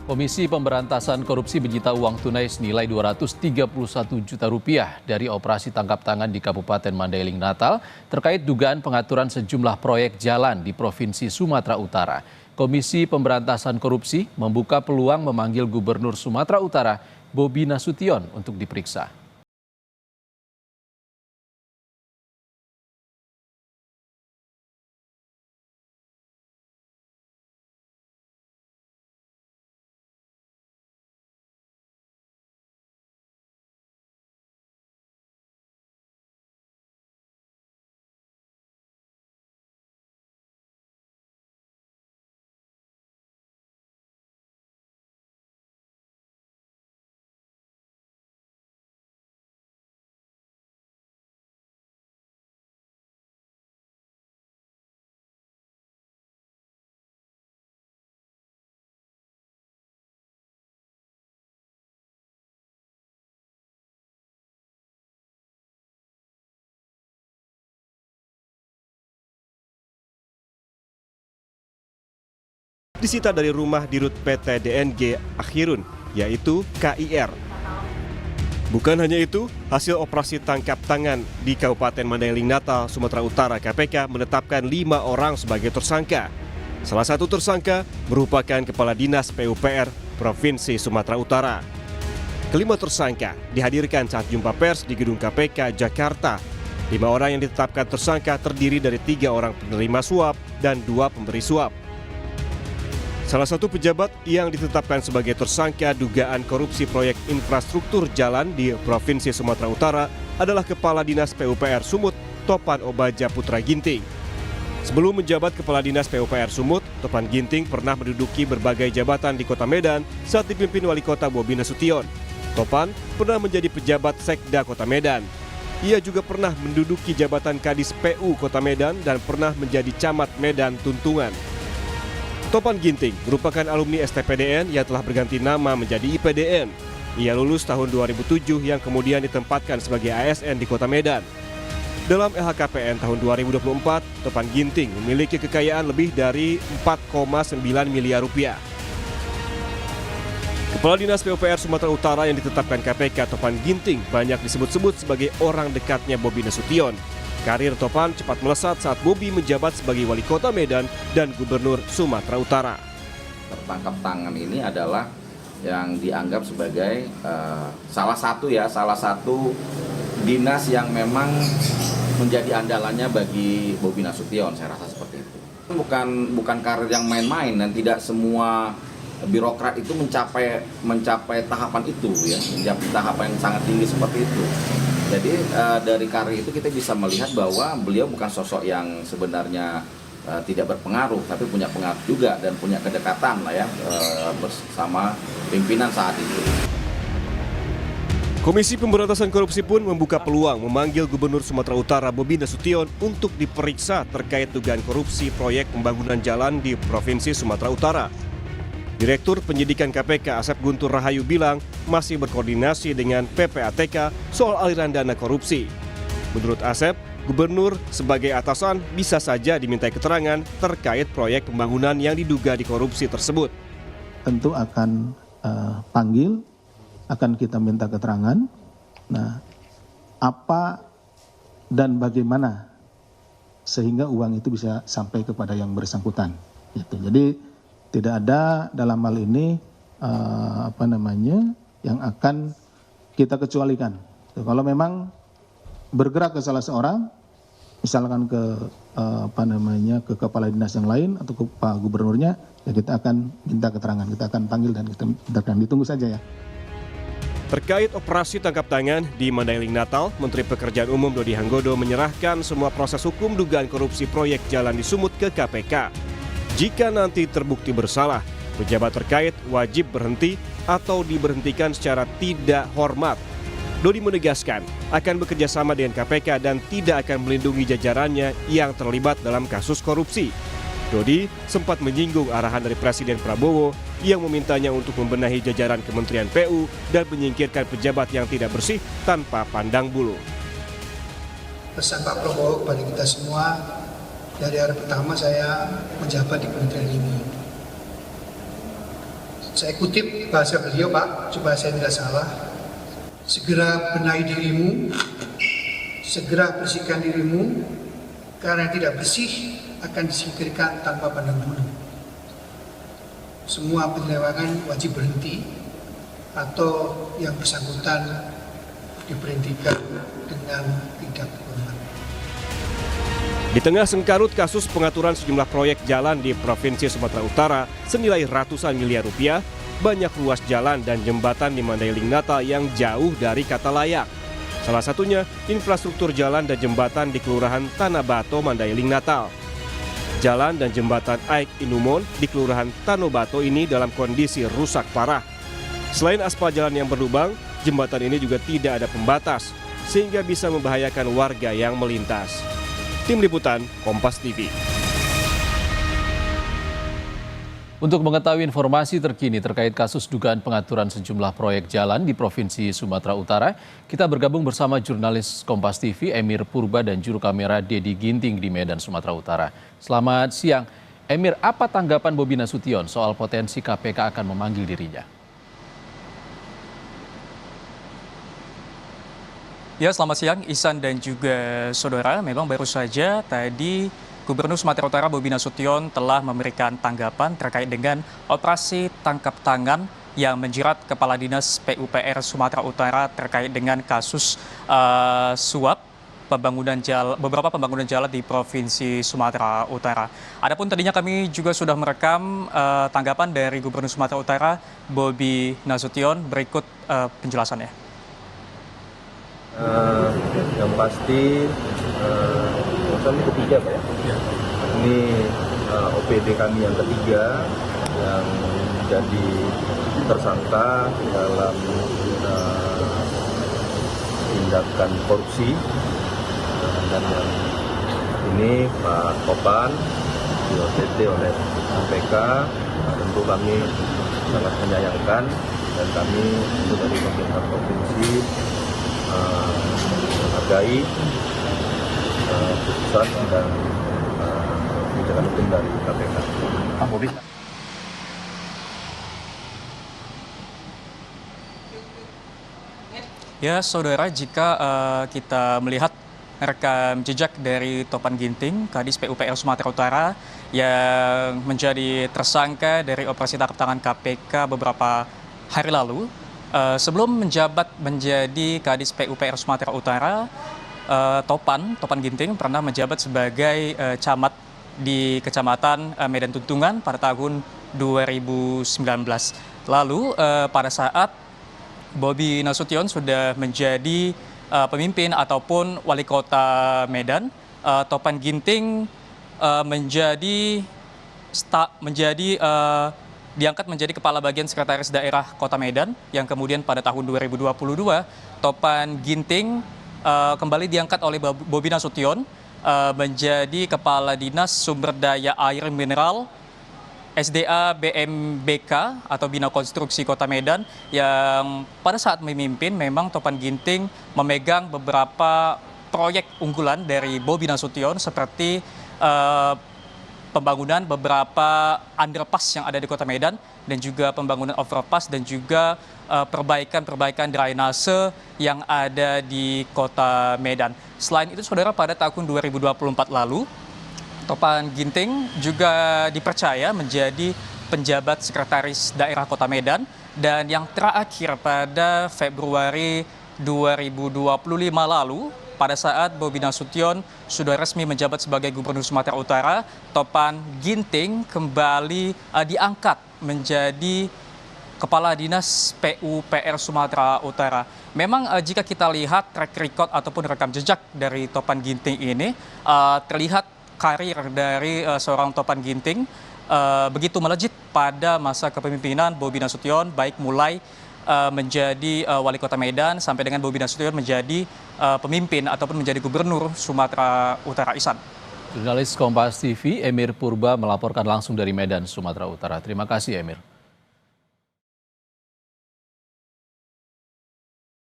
Komisi Pemberantasan Korupsi menyita uang tunai senilai Rp231 juta dari operasi tangkap tangan di Kabupaten Mandailing Natal terkait dugaan pengaturan sejumlah proyek jalan di Provinsi Sumatera Utara. Komisi Pemberantasan Korupsi membuka peluang memanggil Gubernur Sumatera Utara, Bobi Nasution, untuk diperiksa. Disita dari rumah dirut PT DNG Akhirun, yaitu KIR. Bukan hanya itu, hasil operasi tangkap tangan di Kabupaten Mandailing Natal, Sumatera Utara KPK menetapkan 5 orang sebagai tersangka. Salah satu tersangka merupakan Kepala Dinas PUPR Provinsi Sumatera Utara. Kelima tersangka dihadirkan saat jumpa pers di gedung KPK Jakarta. 5 orang yang ditetapkan tersangka terdiri dari 3 orang penerima suap dan 2 pemberi suap. Salah satu pejabat yang ditetapkan sebagai tersangka dugaan korupsi proyek infrastruktur jalan di Provinsi Sumatera Utara adalah Kepala Dinas PUPR Sumut, Topan Obaja Putra Ginting. Sebelum menjabat Kepala Dinas PUPR Sumut, Topan Ginting pernah menduduki berbagai jabatan di Kota Medan saat dipimpin Wali Kota Bobi Nasution. Topan pernah menjadi pejabat Sekda Kota Medan. Ia juga pernah menduduki jabatan Kadis PU Kota Medan dan pernah menjadi Camat Medan Tuntungan. Topan Ginting merupakan alumni STPDN yang telah berganti nama menjadi IPDN. Ia lulus tahun 2007 yang kemudian ditempatkan sebagai ASN di Kota Medan. Dalam LHKPN tahun 2024, Topan Ginting memiliki kekayaan lebih dari 4,9 miliar rupiah. Kepala Dinas PUPR Sumatera Utara yang ditetapkan KPK, Topan Ginting, banyak disebut-sebut sebagai orang dekatnya Bobi Nasution. Karir Topan cepat melesat saat Bobi menjabat sebagai Wali Kota Medan dan Gubernur Sumatera Utara. Tertangkap tangan ini adalah yang dianggap sebagai salah satu dinas yang memang menjadi andalannya bagi Bobi Nasution, saya rasa seperti itu. Bukan karir yang main-main dan tidak semua birokrat itu mencapai tahapan itu ya, mencapai tahapan yang sangat tinggi seperti itu. Jadi dari karir itu kita bisa melihat bahwa beliau bukan sosok yang sebenarnya tidak berpengaruh, tapi punya pengaruh juga dan punya kedekatan lah ya bersama pimpinan saat itu. Komisi Pemberantasan Korupsi pun membuka peluang memanggil Gubernur Sumatera Utara Bobi Nasution untuk diperiksa terkait dugaan korupsi proyek pembangunan jalan di Provinsi Sumatera Utara. Direktur Penyidikan KPK Asep Guntur Rahayu bilang masih berkoordinasi dengan PPATK soal aliran dana korupsi. Menurut Asep, Gubernur sebagai atasan bisa saja dimintai keterangan terkait proyek pembangunan yang diduga dikorupsi tersebut. Tentu akan panggil, akan kita minta keterangan. Nah, apa dan bagaimana sehingga uang itu bisa sampai kepada yang bersangkutan. Gitu. Jadi tidak ada dalam hal ini yang akan kita kecualikan. Kalau memang bergerak ke salah seorang, misalkan ke ke kepala dinas yang lain atau ke Pak Gubernurnya, ya kita akan minta keterangan, kita akan panggil dan kita akan ditunggu saja ya. Terkait operasi tangkap tangan di Mandailing Natal, Menteri Pekerjaan Umum Dodi Hanggodo menyerahkan semua proses hukum dugaan korupsi proyek jalan di Sumut ke KPK. Jika nanti terbukti bersalah, pejabat terkait wajib berhenti atau diberhentikan secara tidak hormat. Dodi menegaskan akan bekerja sama dengan KPK dan tidak akan melindungi jajarannya yang terlibat dalam kasus korupsi. Dodi sempat menyinggung arahan dari Presiden Prabowo yang memintanya untuk membenahi jajaran Kementerian PU dan menyingkirkan pejabat yang tidak bersih tanpa pandang bulu. Pesan Pak Prabowo kepada kita semua, dari hari pertama saya menjabat di kementerian ini. Saya kutip bahasa beliau, Pak, supaya saya tidak salah. Segera benahi dirimu, segera bersihkan dirimu, karena yang tidak bersih akan disingkirkan tanpa pandang bulu. Semua penyelewengan wajib berhenti atau yang bersangkutan diberhentikan dengan tidak hormat. Di tengah sengkarut kasus pengaturan sejumlah proyek jalan di Provinsi Sumatera Utara senilai ratusan miliar rupiah, banyak ruas jalan dan jembatan di Mandailing Natal yang jauh dari kata layak. Salah satunya infrastruktur jalan dan jembatan di Kelurahan Tanah Bato, Mandailing Natal. Jalan dan jembatan Aik Inumon di Kelurahan Tanobato ini dalam kondisi rusak parah. Selain aspal jalan yang berlubang, jembatan ini juga tidak ada pembatas, sehingga bisa membahayakan warga yang melintas. Tim Liputan, Kompas TV. Untuk mengetahui informasi terkini terkait kasus dugaan pengaturan sejumlah proyek jalan di Provinsi Sumatera Utara, kita bergabung bersama jurnalis Kompas TV Emir Purba dan juru kamera Dedi Ginting di Medan, Sumatera Utara. Selamat siang. Emir, apa tanggapan Bobi Nasution soal potensi KPK akan memanggil dirinya? Ya, selamat siang Ihsan dan juga saudara. Memang baru saja tadi Gubernur Sumatera Utara Bobi Nasution telah memberikan tanggapan terkait dengan operasi tangkap tangan yang menjerat Kepala Dinas PUPR Sumatera Utara terkait dengan kasus suap beberapa pembangunan jalan di Provinsi Sumatera Utara. Adapun tadinya kami juga sudah merekam tanggapan dari Gubernur Sumatera Utara Bobi Nasution. Berikut penjelasannya. Yang pasti ini ketiga Pak ya. Ini OPD kami yang ketiga yang jadi tersangka dalam tindakan korupsi, dan yang ini Pak Topan di OTT oleh KPK. Tentu kami sangat menyayangkan, dan kami itu dari pemerintah provinsi menghargai putusan dan kebijakan hukum dari KPK. Pak Bobi. Ya, saudara, jika kita melihat rekam jejak dari Topan Ginting, Kadis PUPR Sumatera Utara yang menjadi tersangka dari operasi tangkap tangan KPK beberapa hari lalu, sebelum menjabat menjadi Kadis PUPR Sumatera Utara, Topan Ginting pernah menjabat sebagai camat di Kecamatan Medan Tuntungan pada tahun 2019. Lalu pada saat Bobi Nasution sudah menjadi pemimpin ataupun wali kota Medan, Topan Ginting diangkat menjadi Kepala Bagian Sekretaris Daerah Kota Medan, yang kemudian pada tahun 2022 Topan Ginting kembali diangkat oleh Bobi Nasution menjadi Kepala Dinas Sumber Daya Air Mineral SDA BMBK atau Bina Konstruksi Kota Medan, yang pada saat memimpin memang Topan Ginting memegang beberapa proyek unggulan dari Bobi Nasution seperti pembangunan beberapa underpass yang ada di Kota Medan, dan juga pembangunan overpass, dan juga perbaikan drainase yang ada di Kota Medan. Selain itu, saudara, pada tahun 2024 lalu, Topan Ginting juga dipercaya menjadi penjabat Sekretaris Daerah Kota Medan, dan yang terakhir pada Februari 2025 lalu, pada saat Bobi Nasution sudah resmi menjabat sebagai Gubernur Sumatera Utara, Topan Ginting kembali diangkat menjadi Kepala Dinas PUPR Sumatera Utara. Memang jika kita lihat track record ataupun rekam jejak dari Topan Ginting ini, terlihat karir dari seorang Topan Ginting begitu melejit pada masa kepemimpinan Bobi Nasution, baik mulai menjadi wali kota Medan sampai dengan Bobi Nasution menjadi pemimpin ataupun menjadi gubernur Sumatera Utara. Ihsan. Jurnalis Kompas TV Emir Purba melaporkan langsung dari Medan, Sumatera Utara. Terima kasih, Emir.